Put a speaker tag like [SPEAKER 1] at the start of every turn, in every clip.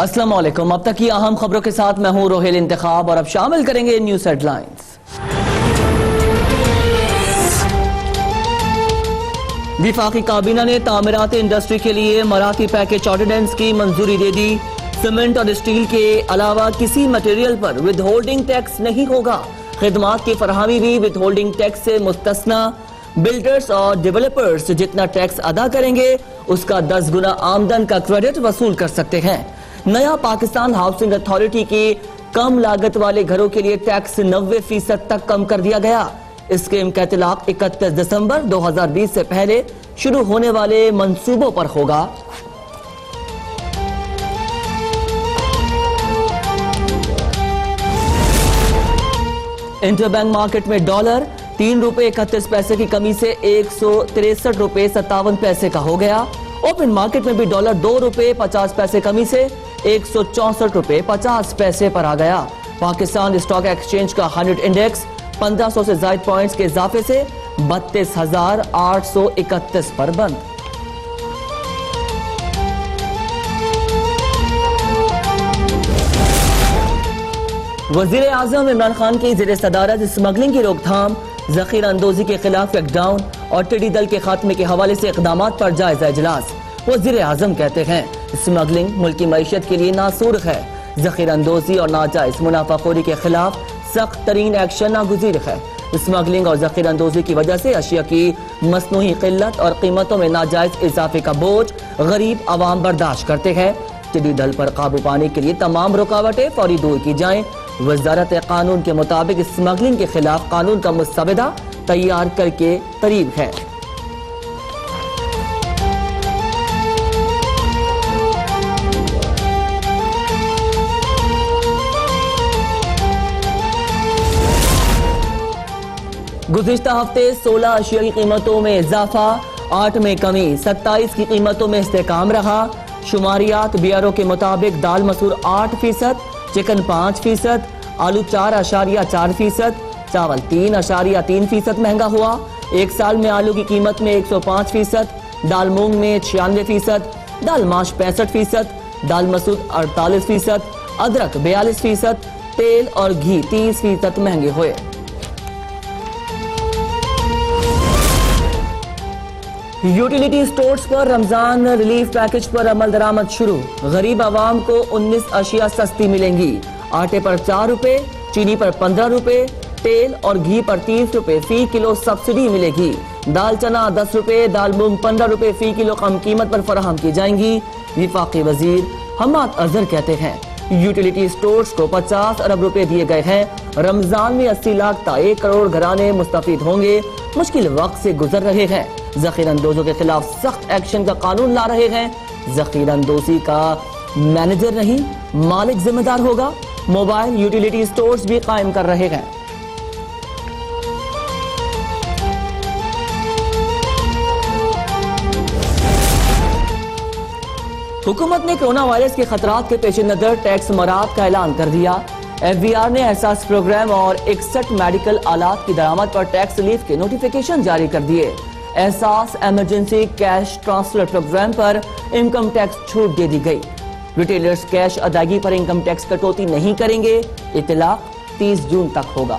[SPEAKER 1] अस्सलाम वालेकुम। अब तक की अहम खबरों के साथ मैं हूं रोहिल इंतखाब और अब शामिल करेंगे न्यूज हेडलाइंस। विफाकी काबीना ने तामीराती इंडस्ट्री के लिए मराठी पैकेज ऑर्डिनेंस की मंजूरी दे दी। सीमेंट और स्टील के अलावा किसी मटेरियल पर विद होल्डिंग टैक्स नहीं होगा। खिदमात की फरहमी भी विद होल्डिंग टैक्स से मुस्तस्ना। बिल्डर्स और डेवलपर्स जितना टैक्स अदा करेंगे उसका 10 गुना आमदन का क्रेडिट वसूल कर सकते हैं। नया पाकिस्तान हाउसिंग अथॉरिटी की कम लागत वाले घरों के लिए टैक्स 90% तक कम कर दिया गया। स्कीम का इतलाक 31 दिसंबर 2020 से पहले शुरू होने वाले मंसूबों पर होगा। इंटरबैंक मार्केट में डॉलर 3 रुपए 31 पैसे की कमी से 163 रुपए 57 पैसे का हो गया। ओपन मार्केट में भी डॉलर 2 रुपए 50 पैसे कमी से 164 रुपए 50 पैसे पर आ गया। पाकिस्तान स्टॉक एक्सचेंज का 100 इंडेक्स 1500 से ज्यादा पॉइंट्स के इजाफे से 32,831 पर बंद। वजीर आजम इमरान खान की ज़ेर सदारत स्मगलिंग की रोकथाम, जखीरा अंदोजी के खिलाफ लॉकडाउन और टिड्डी दल के खात्मे के हवाले से इकदाम पर जायजा इजलास। वजीर आजम कहते हैं स्मगलिंग मुल्क की मईशत के लिए नासूर है। जखीरा अंदोजी और नाजायज मुनाफाखोरी के खिलाफ सख्त तरीन एक्शन नागुज़ीर है। स्मगलिंग और जखीरा अंदोजी की वजह से अशिया की मसनूई किल्लत और कीमतों में नाजायज इजाफे का बोझ गरीब आवाम बर्दाश्त करते हैं। टिड्डी दल पर काबू पाने के लिए तमाम रुकावटें फौरी दूर की जाएं। वजारत कानून के मुताबिक स्मगलिंग के खिलाफ कानून का मुस्तवदा तैयार करके करीब है। गुज़िश्ता हफ्ते 16 अशिया की कीमतों में इजाफा, 8 में कमी, 27 की कीमतों में इस्तेकाम रहा। शुमारियात बीआरओ के मुताबिक दाल मसूर 8%, चिकन 5%, आलू 4.4%, चावल 3.3% महंगा हुआ। एक साल में आलू की कीमत में 105%, दाल मूंग में 96%, दाल माश 65%, दाल मसूर 48%, अदरक 42%, तेल और घी 30% महंगे हुए। यूटिलिटी स्टोर्स पर रमजान रिलीफ पैकेज पर अमल दरामद शुरू। गरीब आवाम को 19 अशिया सस्ती मिलेंगी। आटे पर 4 रुपए, चीनी पर 15 रुपए, तेल और घी पर 30 रुपए फी किलो सब्सिडी मिलेगी। दाल चना 10 रुपए, दाल मूंग 15 रुपए फी किलो कम कीमत पर फराहम की जाएंगी। विफाकी वजीर हम्माद अजहर कहते हैं यूटिलिटी स्टोर्स को 50 अरब रुपए दिए गए हैं। रमजान में 80 लाख ता 1 करोड़ घराने मुस्तफीद होंगे। मुश्किल वक्त से गुजर रहे हैं। जखीरा अंदोजों के खिलाफ सख्त एक्शन का कानून ला रहे हैं। जखीरा अंदोजी का मैनेजर नहीं मालिक जिम्मेदार होगा। मोबाइल यूटिलिटी स्टोर्स भी कायम कर रहे हैं। हुकूमत ने कोरोना वायरस के खतरात के पेश नजर टैक्स मराहत का ऐलान कर दिया। FBR ने एहसास प्रोग्राम और 61 मेडिकल आलात की दरामद पर टैक्स रिलीफ के नोटिफिकेशन जारी कर दिए। एहसास इमरजेंसी कैश ट्रांसफर प्रोग्राम पर इनकम टैक्स छूट दे दी गई। रिटेलर्स कैश अदायगी पर इनकम टैक्स कटौती नहीं करेंगे। इतलाक 30 जून तक होगा।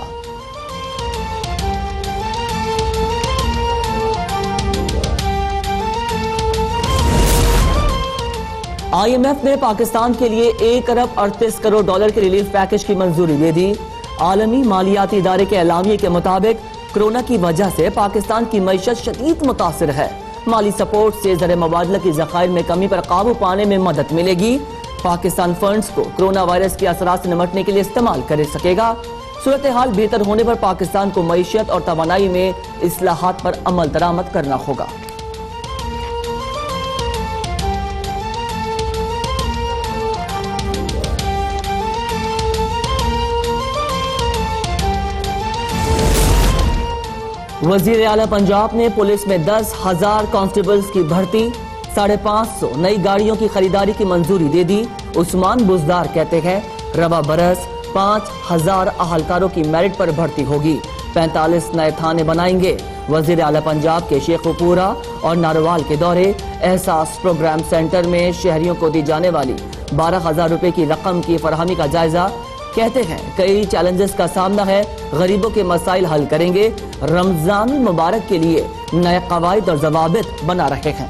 [SPEAKER 1] IMF ने पाकिस्तान के लिए 1 अरब 38 करोड़ डॉलर के रिलीफ पैकेज की मंजूरी दे दी। आलमी मालियाती इदारे के एलामिये के मुताबिक कोरोना की वजह से पाकिस्तान की मईशत शदीद मुतासिर है। माली सपोर्ट से ज़र मुबादला की ज़खायर में कमी पर काबू पाने में मदद मिलेगी। पाकिस्तान फंड्स को कोरोना वायरस के असरात से निपटने के लिए इस्तेमाल कर सकेगा। सूरत हाल बेहतर होने पर पाकिस्तान को मईशत और तवानाई में इस्लाहात पर अमल दरामद करना होगा। वजीर आला पंजाब ने पुलिस में 10,000 कांस्टेबल्स की भर्ती, 550 नई गाड़ियों की खरीदारी की मंजूरी दे दी। उस्मान बुजदार कहते हैं रवा बरस 5,000 अहलकारों की मेरिट पर भर्ती होगी। 45 नए थाने बनाएंगे। वजीर आला पंजाब के शेखुपुरा और नारोवाल के दौरे, एहसास प्रोग्राम सेंटर में शहरियों को दी जाने वाली 12,000 रुपए की रकम की फरहमी का जायजा। कहते हैं कई चैलेंजेस का सामना है, गरीबों के मसाइल हल करेंगे। रमजान मुबारक के लिए नए कवायद और जवाबित बना रहे हैं।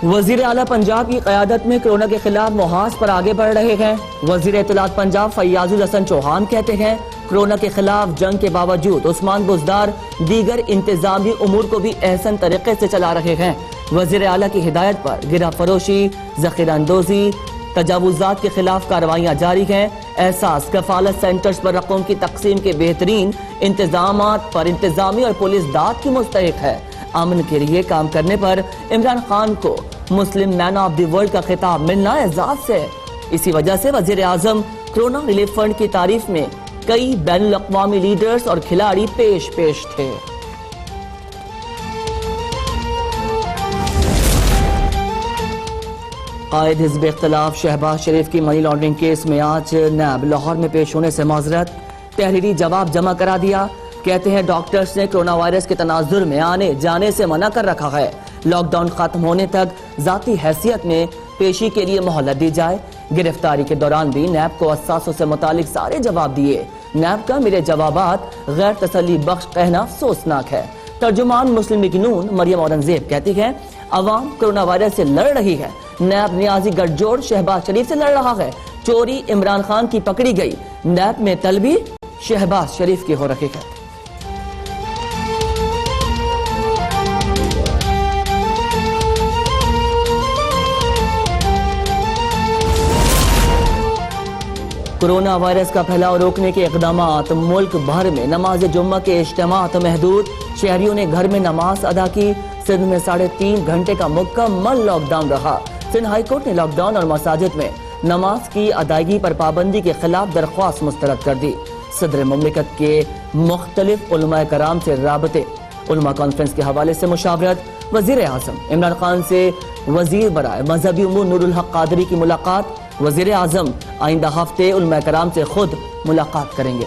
[SPEAKER 1] वजीर आला पंजाब की क़यादत में कोरोना के खिलाफ मुहाज पर आगे बढ़ रहे हैं। वजीर इत्तलात पंजाब फैयाजुल हसन चौहान कहते हैं कोरोना के खिलाफ जंग के बावजूद उस्मान बुज़दार दीगर इंतजामी उमूर को भी एहसन तरीके से चला रहे हैं। वजीर आला की हिदायत पर गिरह फरोशी, ज़ख़ीरा अंदोज़ी, तजावुज़ात के खिलाफ कार्रवाइयाँ जारी हैं। एहसास कफालत सेंटर्स पर रकम की तकसीम के बेहतरीन इंतजामात पर इंतजामी और पुलिस दाद की मुस्तहिक है। अमन के लिए काम करने पर इमरान खान को Muslim man of the world का खिताब मिलना एजाज से। इसी वजह से वजीर आजम कोरोना रिलीफ फंड की तारीफ में कई बैनुल अक़वामी लीडर्स और खिलाड़ी पेश थे। कायद हिज़्ब इख्तिलाफ शहबाज शरीफ की मनी लॉन्ड्रिंग केस में आज नैब लाहौर में पेश होने से माजरत, तहरीरी जवाब जमा करा दिया। कहते हैं डॉक्टर्स ने कोरोना वायरस के तनाजुर में आने जाने से मना कर रखा है। लॉकडाउन खत्म होने तक जाती हैसियत में पेशी के लिए मोहलत दी जाए। गिरफ्तारी के दौरान भी नैब को असासों से मुतालिक सारे जवाब दिए। नैब का मेरे जवाबात गैर तसल्ली बख्श कहना अफसोसनाक है। तर्जुमान मुस्लिम लीग नून मरियम औरंगजेब कहती है अवाम कोरोना वायरस से लड़ रही है, नैब नियाजी गठजोड़ शहबाज शरीफ से लड़ रहा है। चोरी इमरान खान की पकड़ी गई, नैब में तलबी शहबाज शरीफ की हो रही है। कोरोना वायरस का फैलाव रोकने के इक़दामात, मुल्क भर में नमाज जुम्मा के इज्तिमात महदूद, शहरियों ने घर में नमाज अदा की। सिंध में 3.5 घंटे का मुकम्मल लॉकडाउन रहा। सिंध हाईकोर्ट ने लॉकडाउन और मसाजिद में नमाज की अदायगी पर पाबंदी के खिलाफ दरख्वास्त मुस्तरद कर दी। सदर मुमलिकत के मुख्तलिफ उलमा कराम से राबते, उलमा कॉन्फ्रेंस के हवाले से मुशावरत, वजीर आजम इमरान खान से वजीर बराए मजहबी उमूर नूरुल हक कादरी की मुलाकात। वजीर आजम आइंदा हफ्ते उलमा कराम से खुद मुलाकात करेंगे।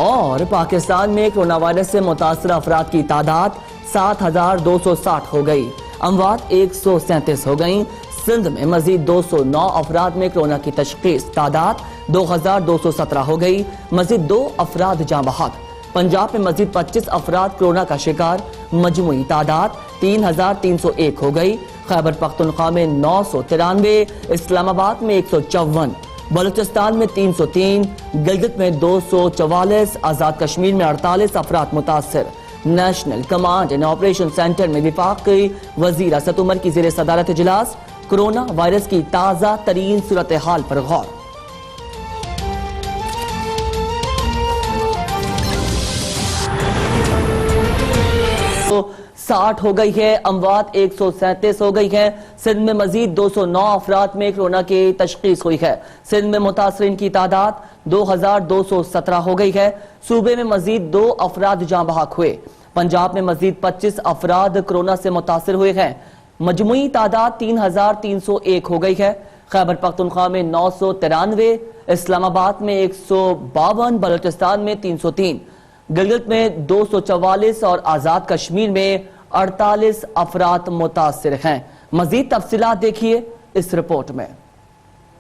[SPEAKER 1] और पाकिस्तान में कोरोना वायरस से मुतासर अफराद की तादाद 7,260 हो गई, अमवात 137 हो गई। सिंध में मजीद 209 अफराद में कोरोना की तशखीस, तादाद 2,217 हो गई। मजीद 2 अफराद जाँ बहक। पंजाब में मजीद 25 अफराद कोरोना का शिकार, मजमुई तादाद 3,301 हो गई। खैबर पख्तूनख्वा में 993, इस्लामाबाद में 154, बलूचिस्तान में 303, गिलगित में 244, आजाद कश्मीर में 48 अफराद मुतासर। National command and operation centre में विफाकी वजीर असद उमर की ज़ेर सदारत इजलास, कोरोना वायरस की ताज़ा तरीन सूरत हाल पर गौर। 60 हो गई है, अमवात 137 हो गई है। सिंध में मजीद 209 अफराद में कोरोना की तशखीस हुई है। सिंध में मुतासरीन की तादाद 2,217 हो गई है। सूबे में मजीद 2 अफराद जाँ बहक हुए। पंजाब में मजीद 25 अफराद कोरोना से मुतासर हुए हैं। मजमुई तादाद 3,301 हो गई है। खैबर पख्तूनख्वा में 993, इस्लामाबाद में 152, बलूचिस्तान में 303, गिलगित में 244 और आजाद कश्मीर में 48 अफराद मुतासिर हैं। मजीद तफसीलात देखिए इस रिपोर्ट में।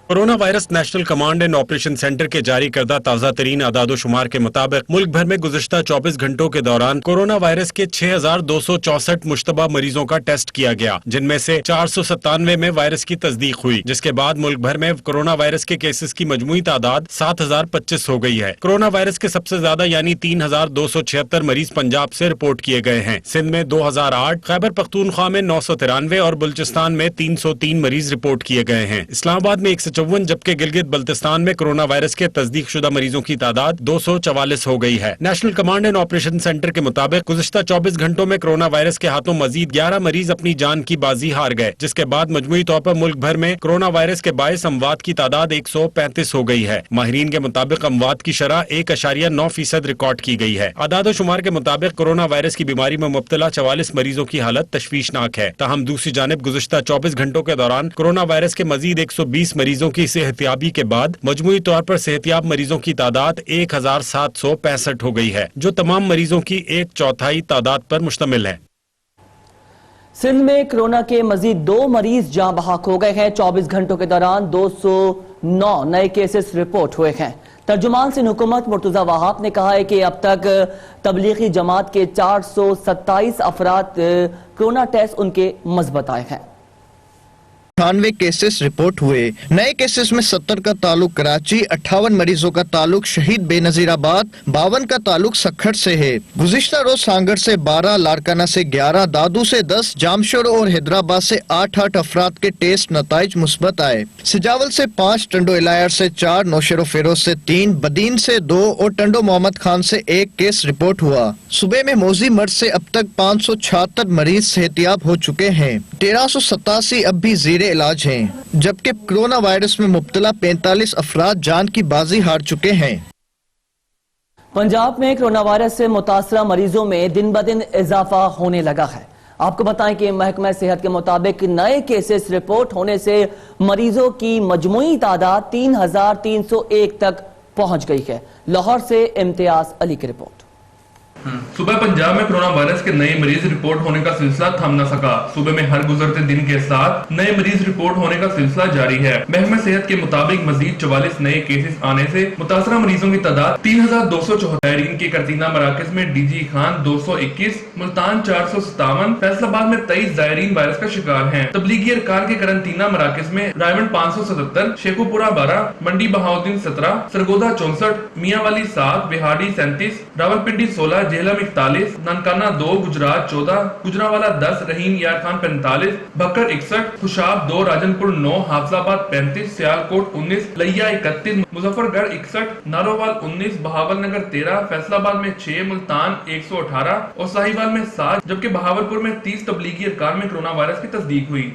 [SPEAKER 2] Corona virus national command and operation centre के जारी करदा ताज़ा तरीन आदादो शुमार के मुताबिक मुल्क भर में गुज़िश्ता 24 घंटों के दौरान कोरोना वायरस के 6,264 मुश्तबा मरीजों का टेस्ट किया गया, जिनमें से 497 में वायरस की तस्दीक हुई, जिसके बाद मुल्क भर में कोरोना वायरस के केसेस की मजमूई तादाद 7,025 हो गई है। कोरोना वायरस के सबसे ज्यादा यानी 3,276 मरीज पंजाब से रिपोर्ट किए गए हैं। सिंध में 2,008, खैबर पख्तूनख्वा में 993 और बलूचिस्तान में 303 मरीज रिपोर्ट किए गए हैं। इस्लामाबाद में 1 254, जबकि गिलगित बल्तिस्तान में कोरोना वायरस के तस्दीक शुदा मरीजों की तादाद 244 हो गई है। National command and operation centre के मुताबिक गुज़िश्ता 24 घंटों में कोरोना वायरस के हाथों मजीद 11 मरीज अपनी जान की बाजी हार गए, जिसके बाद मजमूई तौर पर मुल्क भर में कोरोना वायरस के बायस अमवात की तादाद 135 हो गई है। माहिरीन के मुताबिक अमवात की शरह 1.9% रिकॉर्ड की गई है। आदाद शुमार के मुताबिक कोरोना वायरस की बीमारी में मुब्तला 44 मरीजों की हालत तशवीशनाक है। ताहम दूसरी जानिब गुज़िश्ता 24 घंटों के दौरान कोरोना वायरस के मजीद 120 मरीजों की सेहतियाबी के बाद मजमूई तौर पर सेहतियाब मरीजों की तादाद 1765 हो गई है, जो तमाम मरीजों की 1/4 तादाद पर मुश्तमिल है।
[SPEAKER 1] सिंध में कोरोना के मजीद 2 मरीज जान बहक हो गए हैं। 24 घंटों के दौरान 209 नए केसेस रिपोर्ट हुए हैं। तर्जुमान सिंध हुकूमत मुर्तजा वहाब ने कहा है कि अब तक तबलीगी जमात के 427 अफराद कोरोना टेस्ट उनके मस्बत आए हैं।
[SPEAKER 3] 98 केसेस रिपोर्ट हुए। नए केसेस में 70 का ताल्लुक कराची, 58 मरीजों का ताल्लुक शहीद बेनजीराबाद, 52 का ताल्लुक सखट से है। गुज़िश्ता रोज सांगड़ से 12, लारकाना से 11, दादू से 10, जामशोर और हैदराबाद से 8 अफराद के टेस्ट नताइज मुस्बत आए। सिजावल से 5, टंडो इलायर से 4, नौशेरो फेरोज से 3, बदीन से 2 और टंडो मोहम्मद खान से 1 केस रिपोर्ट हुआ। सूबे में मौजी मर्ज से अब तक 576 मरीज सेहतियाब हो चुके हैं। 1387 अब भी जीरे इलाज हैं, जबकि कोरोना वायरस में मुब्तला 45 अफराद जान की बाजी हार चुके हैं।
[SPEAKER 1] पंजाब में कोरोना वायरस से मुतासरा मरीजों में दिन ब दिन इजाफा होने लगा है। आपको बताएं कि महकमा सेहत के मुताबिक नए केसेस रिपोर्ट होने से मरीजों की मजमूई तादाद 3301 तक पहुंच गई है। लाहौर से इम्तियाज अली की रिपोर्ट।
[SPEAKER 4] सुबह पंजाब में कोरोना वायरस के नए मरीज रिपोर्ट होने का सिलसिला थम न सका। सुबह में हर गुजरते दिन के साथ नए मरीज रिपोर्ट होने का सिलसिला जारी है। महकमा सेहत के मुताबिक मजीद 44 नए केसेस आने से मुतासरा मरीजों की तादाद 3274 के करतीना मराकज में डीजी खान 221, मुल्तान 457, फैसलाबाद में 23 जायरीन वायरस का शिकार हैं। तबलीगी अरकान के करंटीना मराकज में रायवंड 577, शेखुपुरा 12, मंडी बहाउद्दीन 17, सरगोदा 64, मियांवाली 7, बिहाड़ी 37, रावलपिंडी 16, जेहलम 41, ननकाना 2, गुजरात 14, गुजरावाला 10, रहीम यार खान 45, भक्कर 61, खुशाब 2, राजनपुर 9, हाफजाबाद 35, सियालकोट 19, लैया 31, मुजफ्फरगढ़ 61, नारोवाल 19, बहावलनगर 13, फैसलाबाद में 6, मुल्तान 118 और साहिवाल में 7, जबकि बहावलपुर में 30 तबलीगी अरकान में कोरोना वायरस की तस्दीक हुई।